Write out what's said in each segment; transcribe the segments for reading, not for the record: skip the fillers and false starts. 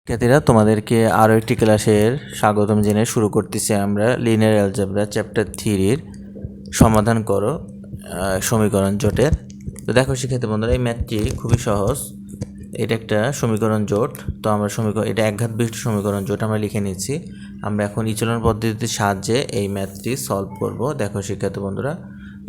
শিক্ষার্থীরা তোমাদেরকে আরও একটি ক্লাসের স্বাগতম জেনে শুরু করতেছি আমরা লিনিয়ার অ্যালজেব্রা চ্যাপ্টার 3-র সমাধান করো সমীকরণ জোটের। তো দেখো শিক্ষার্থী বন্ধুরা, এই ম্যাথটি খুবই সহজ। এটা একটা সমীকরণ জোট। তো আমরা এটা একঘাত বিশিষ্ট সমীকরণ জোট আমরা লিখে নিচ্ছি। আমরা এখন ইচলন পদ্ধতির সাহায্যে এই ম্যাথটি সলভ করব। দেখো শিক্ষার্থী বন্ধুরা,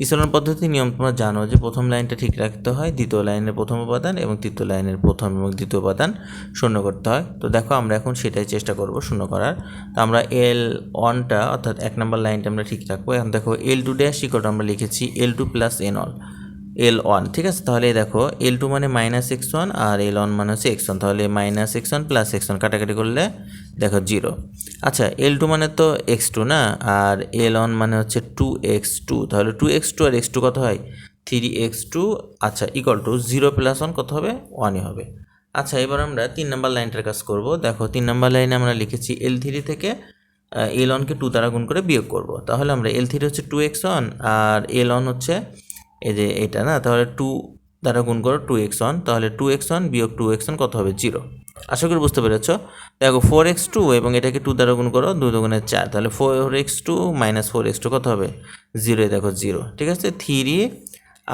ইচলন পদ্ধতির নিয়ম তোমরা জানো যে প্রথম লাইনটা ঠিক রাখতে হয়, দ্বিতীয় লাইনের প্রথম উপাদান এবং তৃতীয় লাইনের প্রথম এবং দ্বিতীয় উপাদান শূন্য করতে হয়। তো দেখো আমরা এখন সেটাই চেষ্টা করব শূন্য করার। তো আমরা L1টা অর্থাৎ 1 নম্বর লাইনটা আমরা ঠিক রাখবো। এখন দেখো L2 ড্যাশ ইকুয়াল আমরা লিখেছি L2 প্লাস L1, ঠিক আছে। তাহলে দেখো L2 মানে -x1 আর L1 মানে হচ্ছে x1, তাহলে -x1 প্লাস x1 কাটাকাটি করলে দেখো 0। আচ্ছা, L2 মানে তো x2 না, আর L1 মানে হচ্ছে 2x2, তাহলে 2x2 আর x2 কত হয় 3x2। আচ্ছা, ইকুয়াল টু 0 প্লাস 1 কত হবে 1ই হবে। আচ্ছা, এবার আমরা 3 নম্বর লাইনটার কাজ করব। দেখো 3 নম্বর লাইনে আমরা লিখেছি L3 থেকে L1কে 2 দ্বারা গুণ করে বিয়োগ করব। তাহলে আমরা L3 হচ্ছে 2x1 আর L1 হচ্ছে এই যে এটা না, তাহলে 2 দ্বারা গুণ করো 2x1, তাহলে 2x1 বিয়োগ 2x1 কত হবে 0। আশা করি বুঝতে পেরেছ। দেখো 4x2 এবং এটাকে 2 দ্বারা গুণ করো 2 দুগুণে 4, তাহলে 4x2 মাইনাস 4x2 কত হবে 0। দেখো 0, ঠিক আছে। 3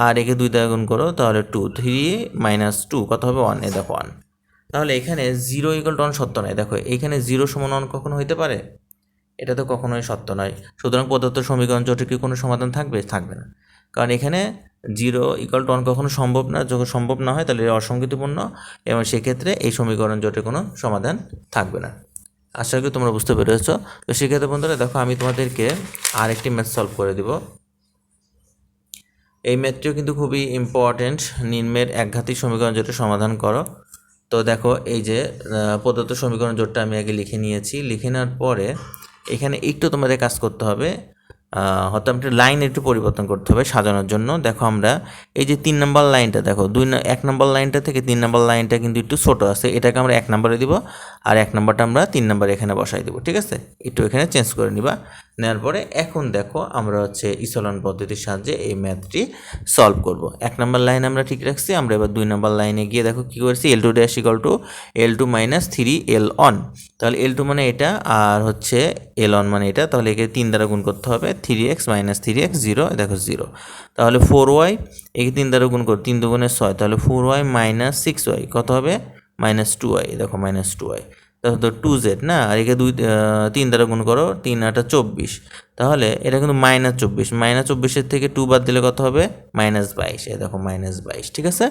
আর একে 2 দ্বারা গুণ করো তাহলে 2, 3 মাইনাস 2 কত হবে 1, এই দেখো 1। তাহলে এখানে 0 ইকুয়াল টু 1 সত্য নয়। দেখো এখানে 0 সমান 1 কখনো হইতে পারে? এটা তো কখনোই সত্য নয়। সুতরাং প্রদত্ত সমীকরণ জোটের কি কোনো সমাধান থাকবে? থাকবে না, কারণ এখানে 0 ইকুয়াল টু 1 কখনো সম্ভব না। যখন সম্ভব না হয় তাহলে অসঙ্গতিপূর্ণ এবং সেক্ষেত্রে এই সমীকরণ জোটের কোনো সমাধান থাকবে না। আশা করি তোমরা বুঝতে পেরেছ। তো সেক্ষেত্রে বন্ধুরা দেখো আমি তোমাদেরকে আরেকটি ম্যাথ সলভ করে দিব। এই ম্যাথটিও কিন্তু খুবই ইম্পর্টেন্ট। নিম্নের একঘাতী সমীকরণ জোটের সমাধান করো। তো দেখো এই যে প্রদত্ত সমীকরণ জোটটা আমি আগে লিখে নিয়েছি। লিখে নেওয়ার পরে এখানে একটু তোমাদের কাজ করতে হবে, হয়তো একটা লাইন একটু পরিবর্তন করতে হবে সাজানোর জন্য। দেখো আমরা এই যে 3 নম্বর লাইনটা, দেখো 1 নম্বর লাইনটা থেকে 3 নম্বর লাইনটা কিন্তু একটু ছোটো আছে, এটাকে আমরা 1 নম্বরে দিব আর 1 নম্বরটা আমরা 3 নম্বরে এখানে বসাই দেবো, ঠিক আছে। একটু এখানে চেঞ্জ করে নিবা। নেওয়ার পরে এখন দেখো আমরা হচ্ছে ইচলন পদ্ধতির সাহায্যে এই ম্যাথটি সলভ করব। 1 নম্বর লাইন আমরা ঠিক রাখছি। আমরা এবার 2 নম্বর লাইনে গিয়ে দেখো কী করেছি, L2 dash equal to L2 minus 3L1, তাহলে L2 মানে এটা আর হচ্ছে L1 মানে এটা, তাহলে একে 3 দ্বারা গুণ করতে হবে। 3x মাইনাস 3x 0, দেখো 0। তাহলে 4y একে 3 দ্বারা গুণ করো, 3 দুগুণে 6, তাহলে 4y মাইনাস 6y কত হবে -2y, দেখো -2y। তাহলে তো 2z না, আর একে 3 দ্বারা গুণ করো, 3 8 24, তাহলে এটা কিন্তু -24, -24-এর থেকে 2 বাদ দিলে কত হবে -22, এই দেখো -22, ঠিক আছে।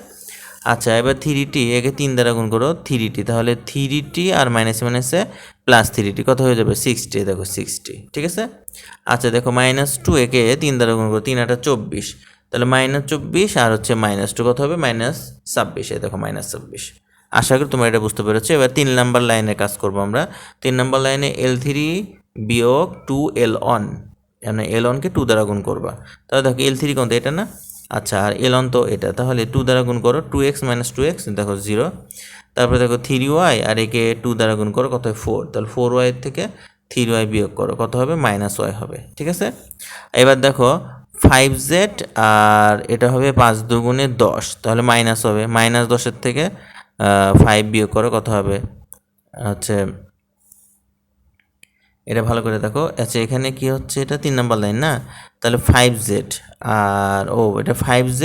আচ্ছা, এবার 3t একে 3 দ্বারা গুণ করো 3t, তাহলে 3t আর মাইনাসে মাইনাসে প্লাস 3t কত হয়ে যাবে 60, দেখো 60, ঠিক আছে। আচ্ছা দেখো -2 একে 3 দ্বারা গুণ করো, 3 8 24, তাহলে -24 আর হচ্ছে -2 কত হবে -26, এই দেখো -26। আশা করি তোমরা এটা বুঝতে পেরেছো। এবার 3 নম্বর লাইনে কাজ করবো আমরা। 3 নম্বর লাইনে L3 বিয়োগ 2L1, মানে L1কে 2 দ্বারা গুণ করবা। তাহলে দেখো L3 কোনটা, এটা না? আচ্ছা, আর L1 তো এটা, তাহলে 2 দ্বারা গুণ করো, 2x মাইনাস 2x, দেখো 0। তারপরে দেখো 3y আর একে 2 দ্বারা গুণ করো, কত হয় 4, তাহলে 4y থেকে 3y বিয়োগ করো, কত হবে -y হবে, ঠিক আছে। এবার দেখো 5z আর এটা হবে 5 দুগুণে 10, তাহলে মাইনাস হবে, -10-এর থেকে 5 বিয়োগ করো, কত হবে হচ্ছে, এটা ভালো করে দেখো। আচ্ছা, এখানে কি হচ্ছে, এটা 3 নম্বর লাইন না, তাহলে 5z আর এটা 5z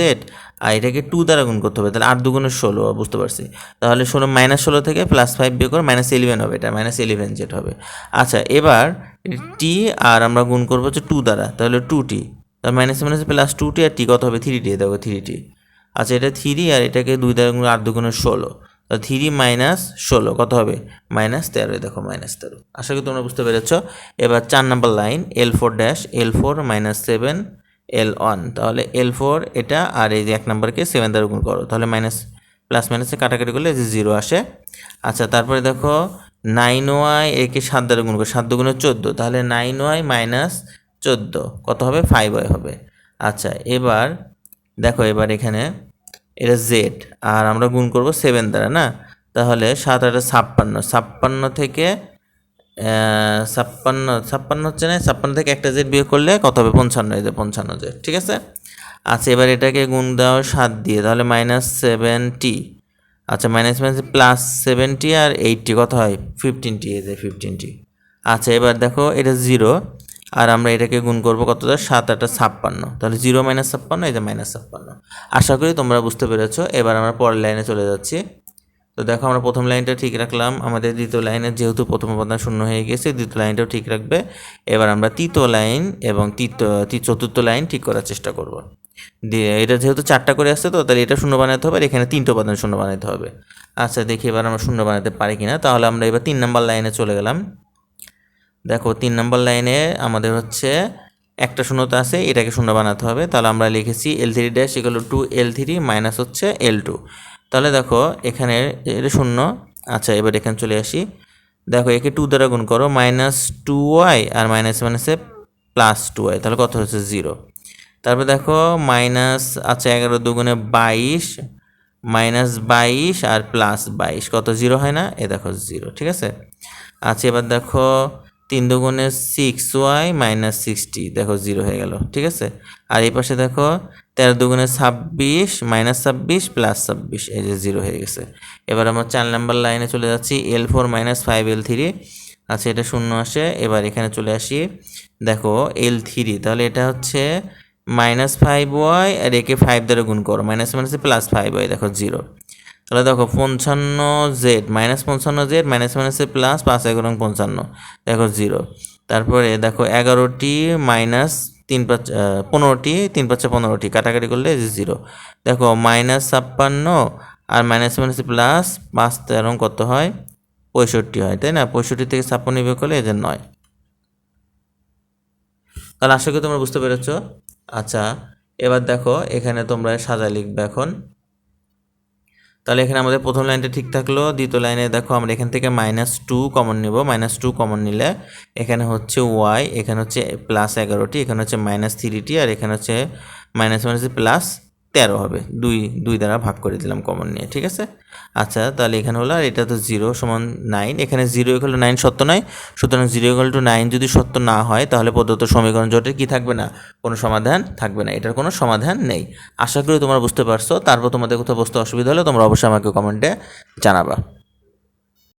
আর এটাকে 2 দ্বারা গুণ করতে হবে, তাহলে 8 দুগুণে 16, বুঝতে পারছি। তাহলে -16 থেকে +5 বিয়োগ করে -11 হবে, এটা -11z হবে। আচ্ছা, এবার t আর আমরা গুণ করবো হচ্ছে 2 দ্বারা, তাহলে 2t, তাহলে -+ প্লাস 2t আর t কত হবে 3t, দেখো 3t। আচ্ছা, এটা 3 আর এটাকে 2 দ্বারা গুণ 8 দুগুণে 16, 3 মাইনাস 16 কত হবে -13, দেখো -13। আশা করি তোমরা বুঝতে পেরেছ। এবার 4 নম্বর line L4 dash L4 minus 7 L1, তাহলে L4 এটা আর এই যে 1 নম্বরকে 7 দ্বারা গুণ করো, তাহলে প্লাস মাইনাসে কাটাকাটি করলে যে 0 আসে। আচ্ছা, তারপরে দেখো 9y একে 7 দ্বারা গুণ করো, 7 দুগুণে 14, তাহলে 9y মাইনাস 14 কত হবে 5y হবে। আচ্ছা, এবার দেখো এবার এখানে এটা z আর আমরা গুণ করব 7 দ্বারা না, তাহলে 7 8 56, 56 থেকে 56 হচ্ছে না, 56 থেকে একটা z বিয়োগ করলে কত হবে 55, এই যে 55z, ঠিক আছে। আচ্ছা, এবার এটাকে গুণ দাও 7 দিয়ে, তাহলে -7t, আচ্ছা মাইনাস মাইনাস প্লাস 70 আর 80 কত হয় 15টি, এই যে 15টি। আচ্ছা এবার দেখো এটা 0 আর আমরা এটাকে গুণ করবো কত, 7 8 56, তাহলে 0 মাইনাস 56, এই যে মাইনাস 56। আশা করি তোমরা বুঝতে পেরেছো। এবার আমরা পরের লাইনে চলে যাচ্ছি। তো দেখো আমরা প্রথম লাইনটা ঠিক রাখলাম, আমাদের দ্বিতীয় লাইনের যেহেতু প্রথম উপাদান শূন্য হয়ে গেছে, দ্বিতীয় লাইনটাও ঠিক রাখবে। এবার আমরা তৃতীয় লাইন এবং চতুর্থ লাইন ঠিক করার চেষ্টা করব। দিয়ে এটা যেহেতু 4টা করে আসছে, তো তাহলে এটা শূন্য বানাতে হবে আর এখানে 3টে উপাদান শূন্য বানাতে হবে। আচ্ছা দেখি এবার আমরা শূন্য বানাতে পারি কিনা। তাহলে আমরা এবার 3 নম্বর লাইনে চলে গেলাম। দেখো 3 নম্বর লাইনে আমাদের হচ্ছে একটা শূন্যতা আছে, এটাকে শূন্য বানাতে হবে। তাহলে আমরা লিখেছি L3 dash equal to L3 minus হচ্ছে L2। তাহলে দেখো এখানে এটা শূন্য। আচ্ছা এবার এখানে চলে আসি। দেখো একে 2 দ্বারা গুণ করো, -2y আর মাইনাস মাইনাসে +2y, তাহলে কত হচ্ছে 0। তারপর দেখো মাইনাস, আচ্ছা 11 দুগুণে 22, -22 আর +22 কত 0 হয় না, এ দেখো 0, ঠিক আছে। আচ্ছা এবার দেখো 3 দুগুণে 6y -60, দেখো 0 হয়ে গেল, ঠিক আছে। আর এই পাশে দেখো 13 দুগুণে 26 -26 +26, এই যে 0 হয়ে গেছে। এবার আমরা 4 নম্বর লাইনে চলে যাচ্ছি, L4 5L3। আচ্ছা এটা শূন্য আসে। এবার এখানে চলে আসি, দেখো L3, তাহলে এটা হচ্ছে -5y আর একে 5 দ্বারা গুণ করো, মাইনাস মাইনাসে +5y, দেখো 0। তাহলে দেখো 55z -55z মাইনাস মাইনাসে প্লাস 5 11 55, দেখো 0। তারপরে দেখো 11টি মাইনাস 3 5 15টি 3 5 15টি কাটাকাটি করলে 0। দেখো -56 আর মাইনাস মাইনাসে প্লাস 5 13 কত হয় 65 হয়, তাই না। 65 থেকে 56 বিয়োগ করলে এই যে 9। তাহলে আশা করি তোমরা বুঝতে পেরেছ। আচ্ছা এবার দেখো এখানে তোমরা সাজা লিখবে এখন। তাহলে এখানে আমাদের প্রথম লাইনটা ঠিক থাকলো। দ্বিতীয় লাইনে দেখো আমরা এখান থেকে -2 কমন নেব। -2 কমন নিলে এখানে হচ্ছে y, এখানে হচ্ছে +11টি, এখানে হচ্ছে -3টি আর এখানে হচ্ছে মাইনাস মাইনাসে +13 হবে। 2 দ্বারা ভাগ করে দিলাম কমন নিয়ে, ঠিক আছে। আচ্ছা তাহলে এখানে হলো, আর এটা তো 0 সমান 9, এখানে 0 = 9 সত্য নয়। সুতরাং 0 = 9 যদি সত্য না হয় তাহলে প্রদত্ত সমীকরণ জোটের কি থাকবে না, কোনো সমাধান থাকবে না, এটার কোনো সমাধান নেই। আশা করি তোমরা বুঝতে পারছো। তারপর তোমাদের কোথাও বুঝতে অসুবিধা হলে তোমরা অবশ্যই আমাকে কমেন্টে জানাবা।